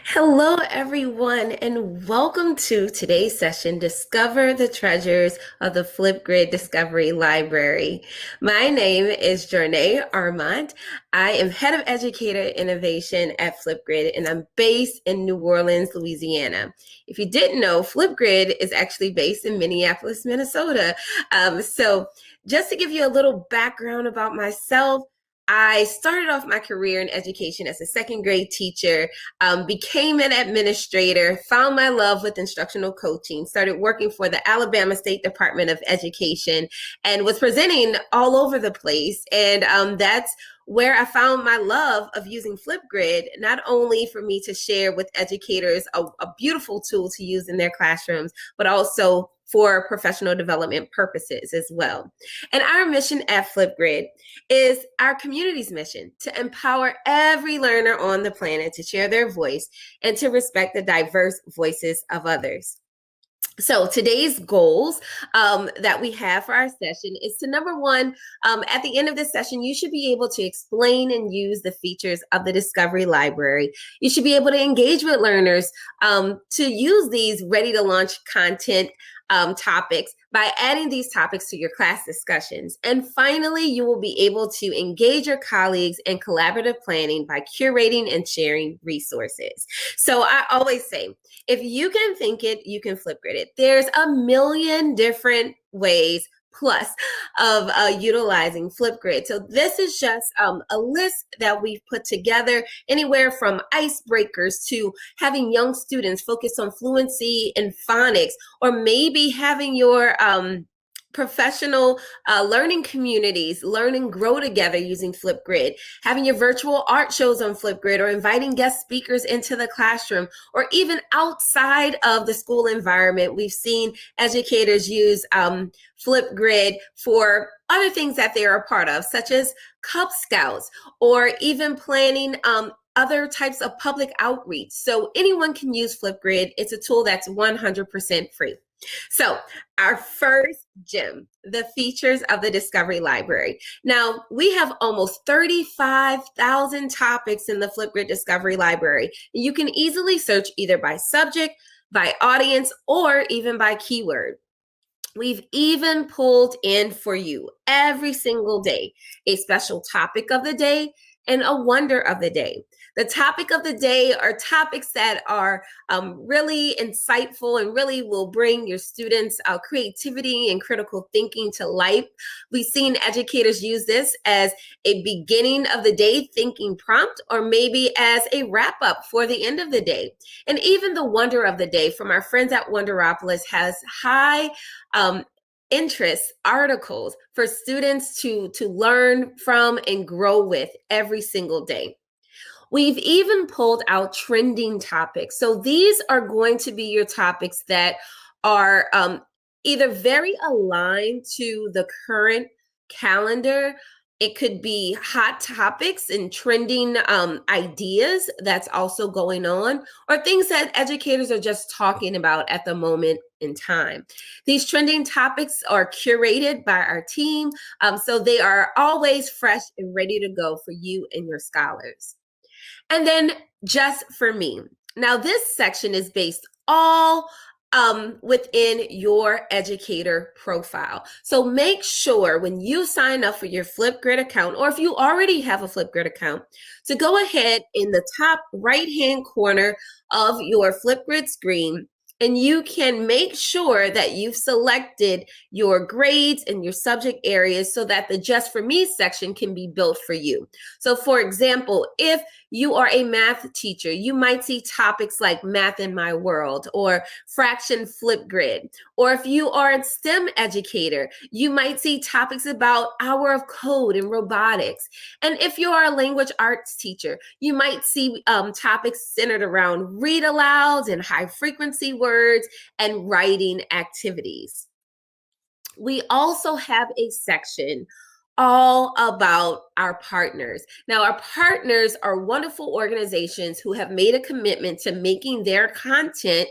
Hello, everyone, and welcome to today's session, Discover the Treasures of the Flipgrid Discovery Library. My name is Jornay Armand. I am Head of Educator Innovation at Flipgrid, and I'm based in New Orleans, Louisiana. If you didn't know, Flipgrid is actually based in Minneapolis, Minnesota. So just to give you a little background about myself, I started off my career in education as a second grade teacher, became an administrator, found my love with instructional coaching, started working for the Alabama State Department of Education, and was presenting all over the place. And that's where I found my love of using Flipgrid, not only for me to share with educators a beautiful tool to use in their classrooms, but also for professional development purposes as well. And our mission at Flipgrid is our community's mission to empower every learner on the planet to share their voice and to respect the diverse voices of others. So today's goals that we have for our session is to number one, at the end of this session, you should be able to explain and use the features of the Discovery Library. You should be able to engage with learners to use these ready to launch content topics by adding these topics to your class discussions. And finally, you will be able to engage your colleagues in collaborative planning by curating and sharing resources. So I always say, if you can think it, you can Flipgrid it. There's a million different ways plus of utilizing Flipgrid. So this is just a list that we've put together, anywhere from icebreakers to having young students focus on fluency in phonics, or maybe having your professional learning communities learn and grow together using Flipgrid, having your virtual art shows on Flipgrid, or inviting guest speakers into the classroom, or even outside of the school environment. We've seen educators use Flipgrid for other things that they're a part of, such as Cub Scouts, or even planning other types of public outreach. So anyone can use Flipgrid. It's a tool that's 100% free. So our first gem, the features of the Discovery Library. Now, we have almost 35,000 topics in the Flipgrid Discovery Library. You can easily search either by subject, by audience, or even by keyword. We've even pulled in for you every single day a special topic of the day and a wonder of the day. The topic of the day are topics that are really insightful and really will bring your students' creativity and critical thinking to life. We've seen educators use this as a beginning of the day thinking prompt, or maybe as a wrap up for the end of the day. And even the wonder of the day from our friends at Wonderopolis has high interest articles for students to learn from and grow with every single day. We've even pulled out trending topics. So these are going to be your topics that are either very aligned to the current calendar. It could be hot topics and trending ideas that's also going on, or things that educators are just talking about at the moment in time. These trending topics are curated by our team, so they are always fresh and ready to go for you and your scholars. And then just for me. Now, this section is based all within your educator profile. So make sure when you sign up for your Flipgrid account, or if you already have a Flipgrid account, to go ahead in the top right-hand corner of your Flipgrid screen, and you can make sure that you've selected your grades and your subject areas so that the Just for Me section can be built for you. So for example, if you are a math teacher, you might see topics like Math in My World or Fraction Flipgrid. Or if you are a STEM educator, you might see topics about Hour of Code and robotics. And if you are a language arts teacher, you might see topics centered around read alouds and high frequency words and writing activities. We also have a section all about our partners. Now, our partners are wonderful organizations who have made a commitment to making their content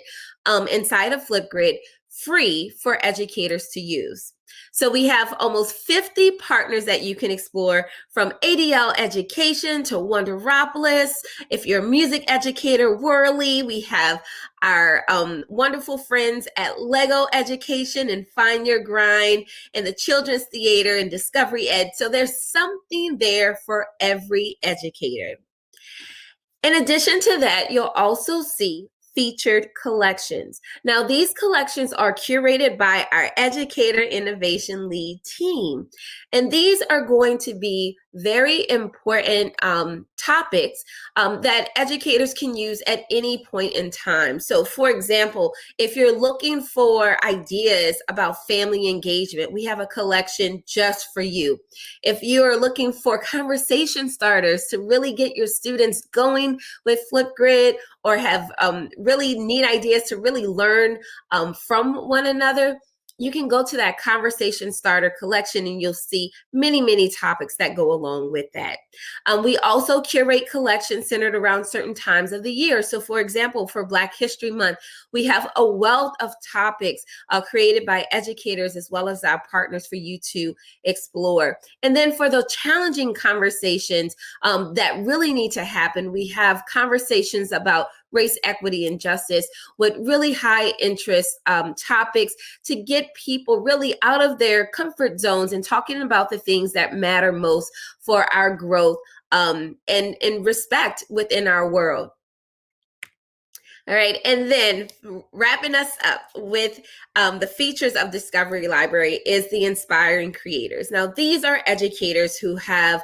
inside of Flipgrid free for educators to use. So we have almost 50 partners that you can explore, from ADL Education to Wonderopolis. If you're a music educator, Whirly, we have our wonderful friends at Lego Education and Find Your Grind, and the Children's Theater and Discovery Ed. So there's something there for every educator. In addition to that, you'll also see featured collections. Now, these collections are curated by our Educator Innovation Lead team, and these are going to be very important topics that educators can use at any point in time. So, for example, if you're looking for ideas about family engagement, we have a collection just for you. If you are looking for conversation starters to really get your students going with Flipgrid, or have really neat ideas to really learn from one another, you can go to that conversation starter collection and you'll see many, many topics that go along with that. We also curate collections centered around certain times of the year. So for example, for Black History Month, we have a wealth of topics created by educators as well as our partners for you to explore. And then for the challenging conversations that really need to happen, we have conversations about race, equity, and justice with really high interest topics to get people really out of their comfort zones and talking about the things that matter most for our growth and respect within our world. All right, and then wrapping us up with the features of Discovery Library is the Inspiring Creators. Now, these are educators who have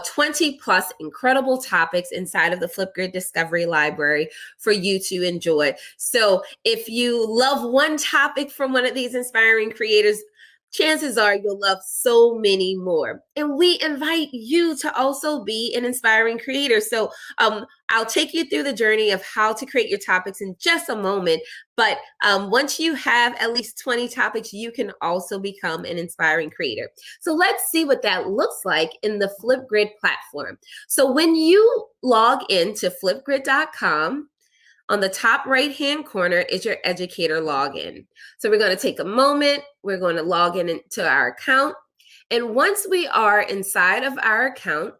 20 plus incredible topics inside of the Flipgrid Discovery Library for you to enjoy. So if you love one topic from one of these Inspiring Creators, chances are you'll love so many more. And we invite you to also be an inspiring creator. So I'll take you through the journey of how to create your topics in just a moment. But once you have at least 20 topics, you can also become an inspiring creator. So let's see what that looks like in the Flipgrid platform. So when you log into flipgrid.com, on the top right-hand corner is your educator login. So we're going to take a moment. We're going to log in into our account. And once we are inside of our account,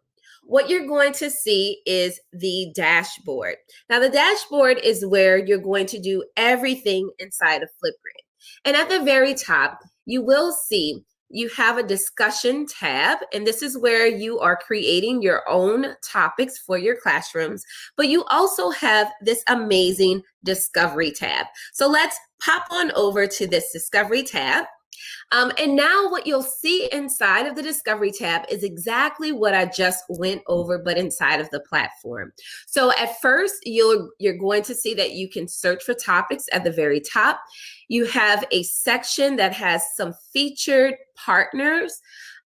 what you're going to see is the dashboard. Now, the dashboard is where you're going to do everything inside of Flipgrid. And at the very top, you will see you have a discussion tab, and this is where you are creating your own topics for your classrooms, but you also have this amazing discovery tab. So let's pop on over to this discovery tab. And now what you'll see inside of the Discovery tab is exactly what I just went over, but inside of the platform. So at first, you're going to see that you can search for topics at the very top. You have a section that has some featured partners,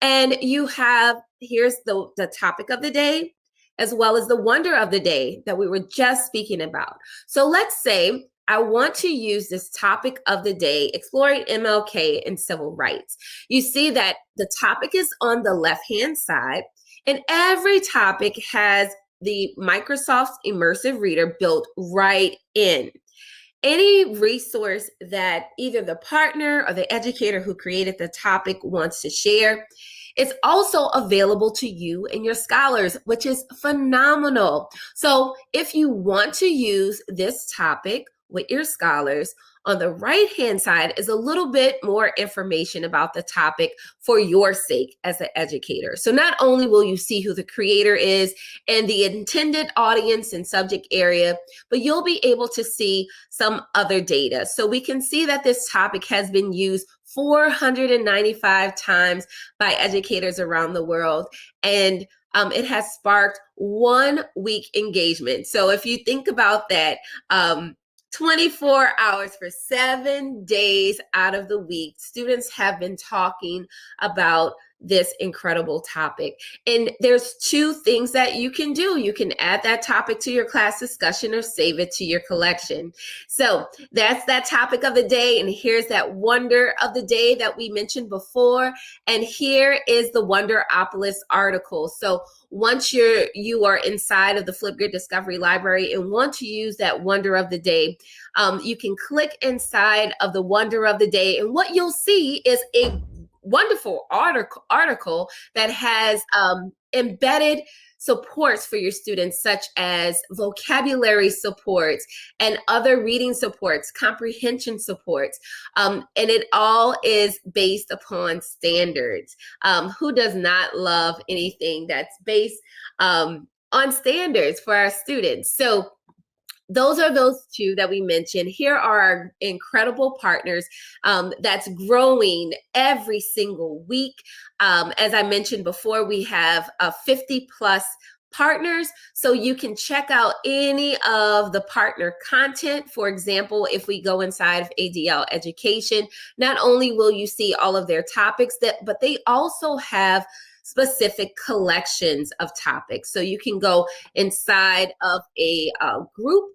and you have, here's the topic of the day, as well as the wonder of the day that we were just speaking about. So let's say I want to use this topic of the day, exploring MLK and civil rights. You see that the topic is on the left-hand side, and every topic has the Microsoft Immersive Reader built right in. Any resource that either the partner or the educator who created the topic wants to share, it's also available to you and your scholars, which is phenomenal. So if you want to use this topic with your scholars, on the right-hand side is a little bit more information about the topic for your sake as an educator. So not only will you see who the creator is and the intended audience and subject area, but you'll be able to see some other data. So we can see that this topic has been used 495 times by educators around the world, and it has sparked 1 week engagement. So if you think about that, 24 hours for 7 days out of the week, students have been talking about this incredible topic. And there's 2 things that you can do. You can add that topic to your class discussion or save it to your collection. So that's that topic of the day. And here's that wonder of the day that we mentioned before. And here is the Wonderopolis article. So once you are inside of the Flipgrid Discovery Library and want to use that wonder of the day, you can click inside of the wonder of the day, and what you'll see is a wonderful article that has embedded supports for your students, such as vocabulary supports and other reading supports, comprehension supports. And it all is based upon standards. Who does not love anything that's based on standards for our students? So those are those two that we mentioned. Here are our incredible partners that's growing every single week. As I mentioned before, we have 50 plus partners, so you can check out any of the partner content. For example, if we go inside of ADL Education, not only will you see all of their topics, but they also have specific collections of topics. So you can go inside of a group,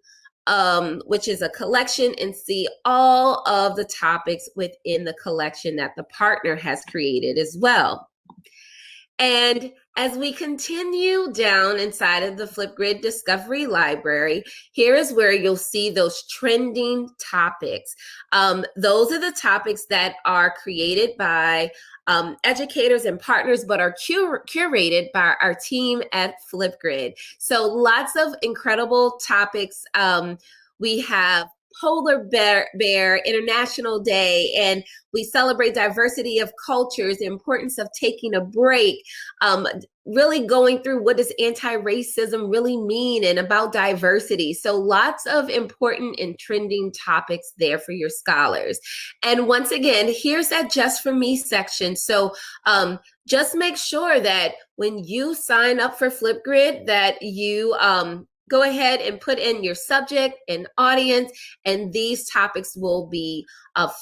which is a collection, and see all of the topics within the collection that the partner has created as well. And as we continue down inside of the Flipgrid Discovery Library, here is where you'll see those trending topics. Those are the topics that are created by educators and partners, but are curated by our team at Flipgrid. So lots of incredible topics. We have Polar Bear International Day, and we celebrate diversity of cultures, the importance of taking a break, really going through what does anti-racism really mean and about diversity. So lots of important and trending topics there for your scholars. And once again, here's that Just For Me section. So just make sure that when you sign up for Flipgrid that you go ahead and put in your subject and audience, and these topics will be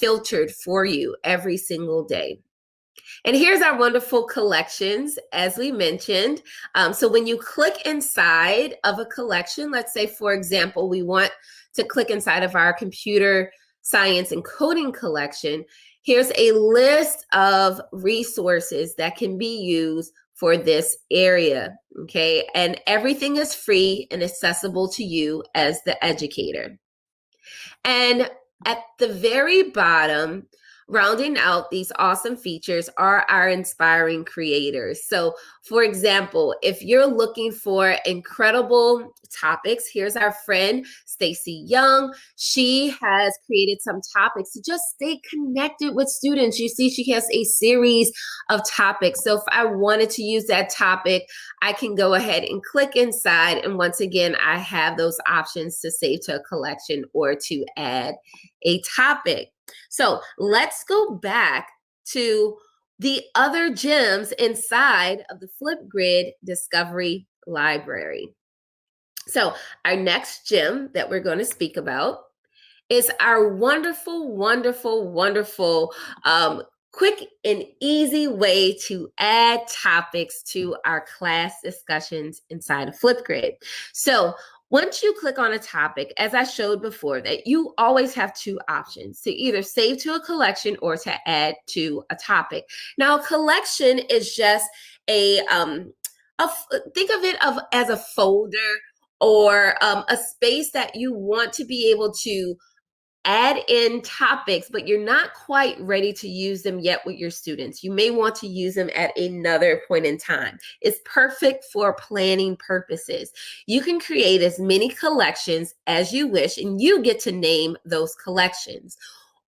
filtered for you every single day. And here's our wonderful collections, as we mentioned. So when you click inside of a collection, let's say, for example, we want to click inside of our computer science and coding collection, here's a list of resources that can be used for this area, okay? And everything is free and accessible to you as the educator. And at the very bottom, rounding out these awesome features, are our inspiring creators. So for example, if you're looking for incredible topics, here's our friend Stacy Young. She has created some topics to just stay connected with students. You see, she has a series of topics. So if I wanted to use that topic, I can go ahead and click inside. And once again, I have those options to save to a collection or to add a topic. So let's go back to the other gems inside of the Flipgrid Discovery Library. So our next gem that we're going to speak about is our wonderful, wonderful, wonderful quick and easy way to add topics to our class discussions inside of Flipgrid. So once you click on a topic, as I showed before, that you always have two options: to either save to a collection or to add to a topic. Now, a collection is just think of it as a folder or a space that you want to be able to add in topics, but you're not quite ready to use them yet with your students. You may want to use them at another point in time. It's perfect for planning purposes. You can create as many collections as you wish, and you get to name those collections.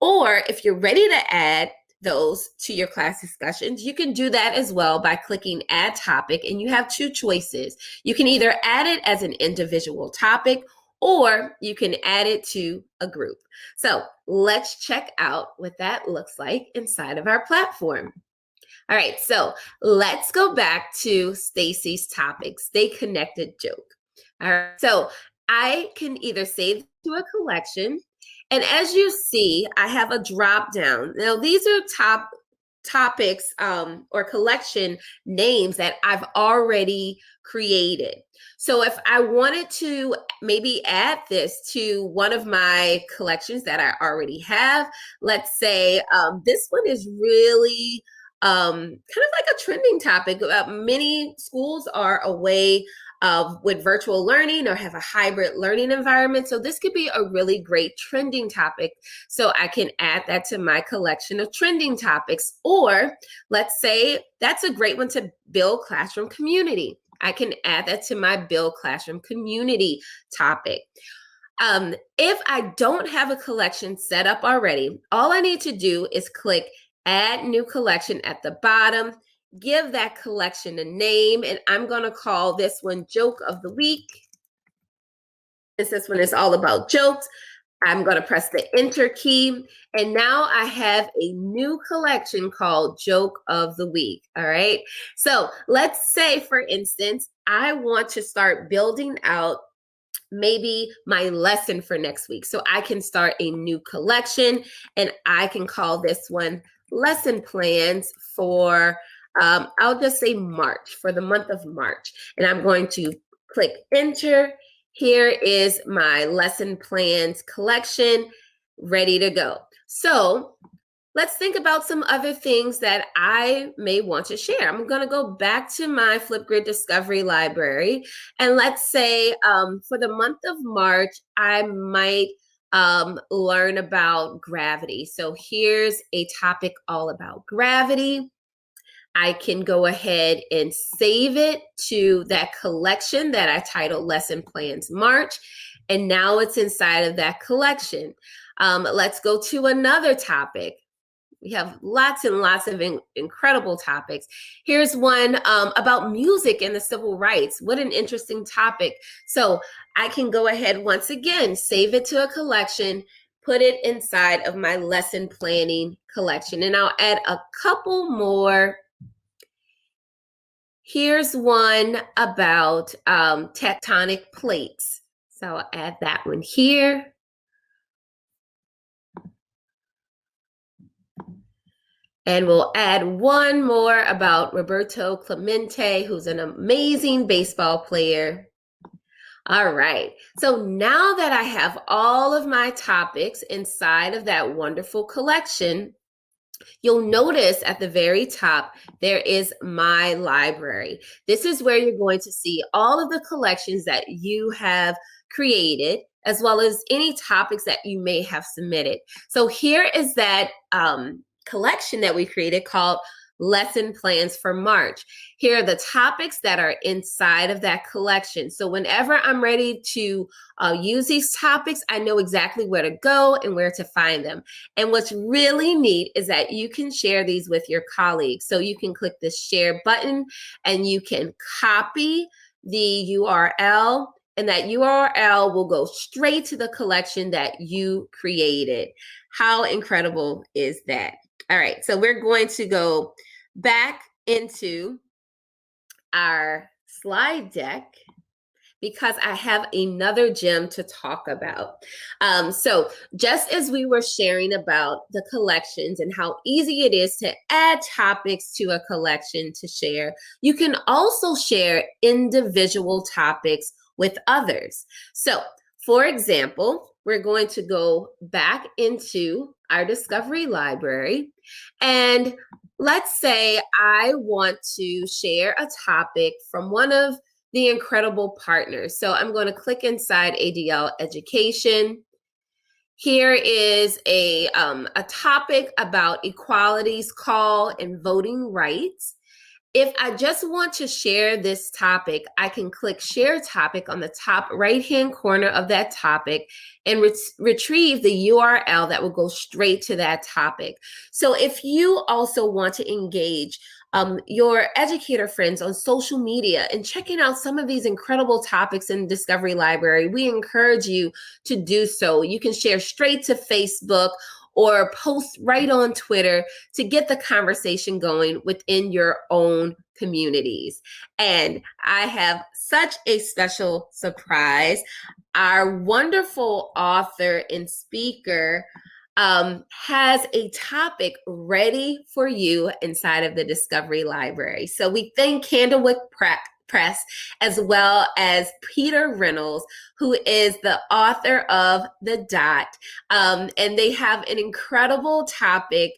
Or if you're ready to add those to your class discussions, you can do that as well by clicking Add Topic, and you have two choices. You can either add it as an individual topic, or you can add it to a group. So let's check out what that looks like inside of our platform. All right, so let's go back to Stacy's topic, Stay Connected Joke. All right, so I can either save to a collection, and as you see, I have a drop down. Now these are topics or collection names that I've already created. So if I wanted to maybe add this to one of my collections that I already have, let's say this one is really kind of like a trending topic. Many schools are away with virtual learning or have a hybrid learning environment. So this could be a really great trending topic. So I can add that to my collection of trending topics. Or let's say that's a great one to build classroom community. I can add that to my build classroom community topic. If I don't have a collection set up already, all I need to do is click add new collection at the bottom, give that collection a name, and I'm going to call this one joke of the week. Since this one is all about jokes, I'm going to press the enter key. And now I have a new collection called joke of the week. All right. So let's say, for instance, I want to start building out maybe my lesson for next week. So I can start a new collection and I can call this one lesson plans for, I'll just say March, for the month of March. And I'm going to click enter. Here is my lesson plans collection ready to go. So let's think about some other things that I may want to share. I'm going to go back to my Flipgrid Discovery Library. And let's say for the month of March, I might learn about gravity. So here's a topic all about gravity. I can go ahead and save it to that collection that I titled Lesson Plans March. And now it's inside of that collection. Let's go to another topic. We have lots and lots of incredible topics. Here's one about music and the civil rights. What an interesting topic. So I can go ahead once again, save it to a collection, put it inside of my lesson planning collection. And I'll add a couple more. Here's one about tectonic plates. So I'll add that one here. And we'll add one more about Roberto Clemente, who's an amazing baseball player. All right. So now that I have all of my topics inside of that wonderful collection, you'll notice at the very top, there is my library. This is where you're going to see all of the collections that you have created, as well as any topics that you may have submitted. So here is that collection that we created called Lesson Plans for March. Here are the topics that are inside of that collection. So whenever I'm ready to use these topics, I know exactly where to go and where to find them. And what's really neat is that you can share these with your colleagues. So you can click the share button and you can copy the URL, and that URL will go straight to the collection that you created. How incredible is that? All right, so we're going to go back into our slide deck because I have another gem to talk about. So just as we were sharing about the collections and how easy it is to add topics to a collection to share, you can also share individual topics with others. So for example, we're going to go back into our Discovery Library, and let's say I want to share a topic from one of the incredible partners. So I'm going to click inside ADL Education. Here is a topic about equality's call and voting rights. If I just want to share this topic, I can click Share Topic on the top right-hand corner of that topic and retrieve the URL that will go straight to that topic. So if you also want to engage your educator friends on social media and checking out some of these incredible topics in Discovery Library, we encourage you to do so. You can share straight to Facebook or post right on Twitter to get the conversation going within your own communities. And I have such a special surprise. Our wonderful author and speaker has a topic ready for you inside of the Discovery Library. So we thank Candlewick Press, as well as Peter Reynolds, who is the author of The Dot. And they have an incredible topic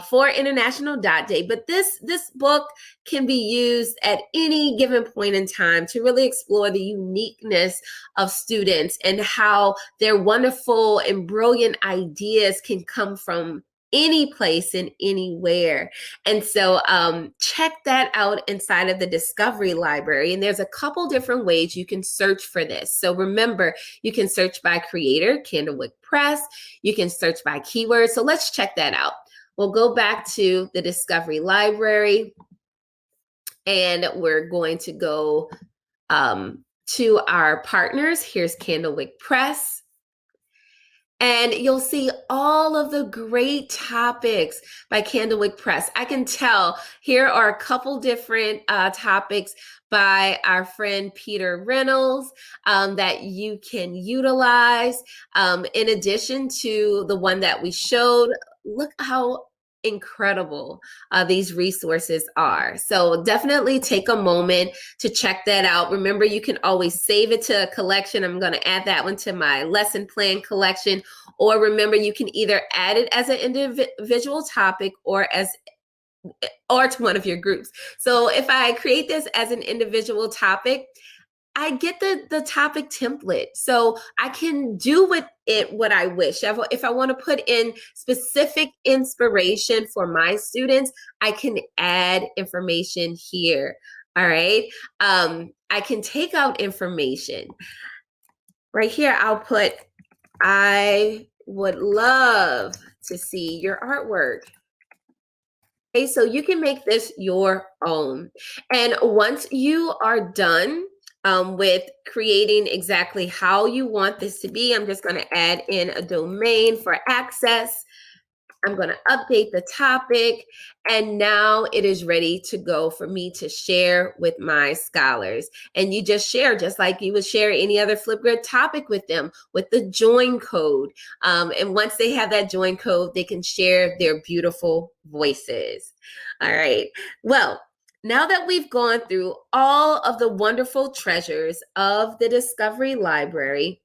for International Dot Day. But this book can be used at any given point in time to really explore the uniqueness of students and how their wonderful and brilliant ideas can come from any place and anywhere. And so check that out inside of the Discovery Library. And there's a couple different ways you can search for this. So remember, you can search by creator, Candlewick Press. You can search by keywords. So let's check that out. We'll go back to the Discovery Library, and we're going to go to our partners. Here's Candlewick Press. And you'll see all of the great topics by Candlewick Press. I can tell here are a couple different topics by our friend Peter Reynolds that you can utilize. In addition to the one that we showed, look how incredible these resources are. So definitely take a moment to check that out. Remember, you can always save it to a collection. I'm going to add that one to my lesson plan collection. Or remember, you can either add it as an individual topic or to one of your groups. So if I create this as an individual topic, I get the topic template, so I can do with it what I wish. If I want to put in specific inspiration for my students, I can add information here. All right. I can take out information. Right here, I'll put, I would love to see your artwork. Okay, so you can make this your own. And once you are done with creating exactly how you want this to be, I'm just going to add in a domain for access. I'm going to update the topic, and now it is ready to go for me to share with my scholars. And you just share just like you would share any other Flipgrid topic with them with the join code. And once they have that join code, they can share their beautiful voices. All right. Well, now that we've gone through all of the wonderful treasures of the Discovery Library,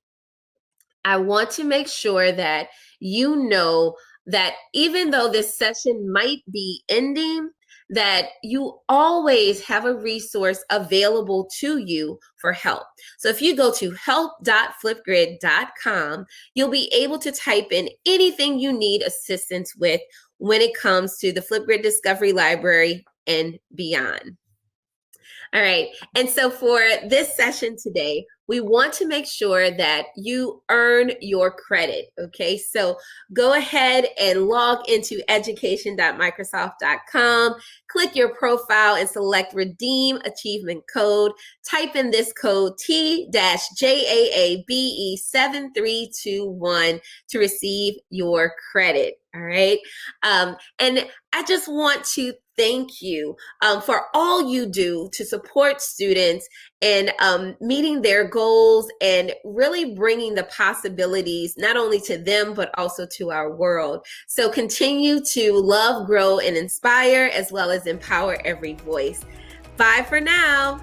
I want to make sure that you know that even though this session might be ending, that you always have a resource available to you for help. So if you go to help.flipgrid.com, you'll be able to type in anything you need assistance with when it comes to the Flipgrid Discovery Library and beyond. All right. And so for this session today, we want to make sure that you earn your credit. Okay. So go ahead and log into education.microsoft.com, click your profile and select Redeem Achievement Code. Type in this code T-JAABE7321 to receive your credit. All right. And I just want to thank you for all you do to support students in meeting their goals and really bringing the possibilities not only to them, but also to our world. So continue to love, grow, and inspire, as well as empower every voice. Bye for now.